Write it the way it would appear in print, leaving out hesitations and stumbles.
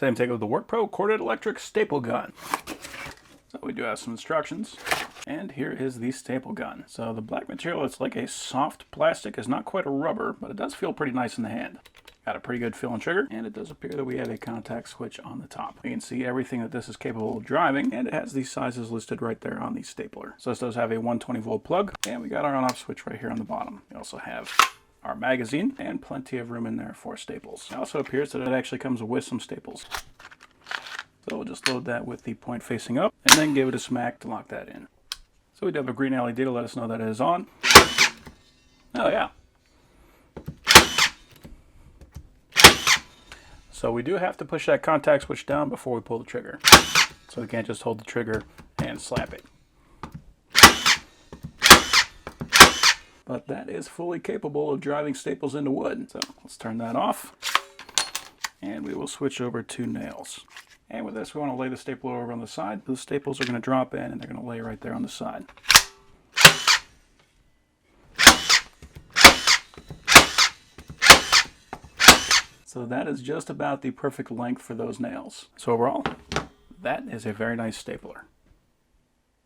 Today I'm taking with the WORKPRO corded electric staple gun. So we do have some instructions. And here is the staple gun. So the black material, it's like a soft plastic. It's not quite a rubber, but it does feel pretty nice in the hand. Got a pretty good feel and trigger, and it does appear that we have a contact switch on the top. You can see everything that this is capable of driving, and it has these sizes listed right there on the stapler. So this does have a 120 volt plug, and we got our on-off switch right here on the bottom. We also have our magazine, and plenty of room in there for staples. It also appears that it actually comes with some staples. So we'll just load that with the point facing up, and then give it a smack to lock that in. So we do have a green LED to let us know that it is on. Oh yeah. So we do have to push that contact switch down before we pull the trigger. So we can't just hold the trigger and slap it. But that is fully capable of driving staples into wood. So let's turn that off. And we will switch over to nails. And with this, we want to lay the stapler over on the side. The staples are going to drop in and they're going to lay right there on the side. So that is just about the perfect length for those nails. So overall, that is a very nice stapler.